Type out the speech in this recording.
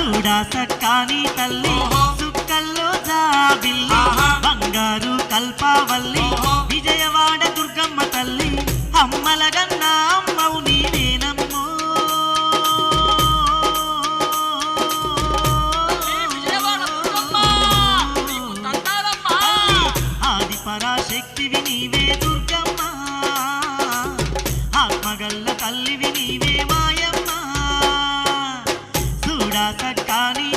చూడా సక్కాని తల్లి సుక్కల్లో జాబిల్లి బంగారు కల్పావల్లి విజయవాడ దుర్గమ్మ తల్లి అమ్మలగన్న అమ్మవు నీవేనమ్మో ఆది పరాశక్తివి నీవే దుర్గమ్మ ఆత్మగల్ల తల్లివి నీవే మాయమ్మ చూడా సక్కాని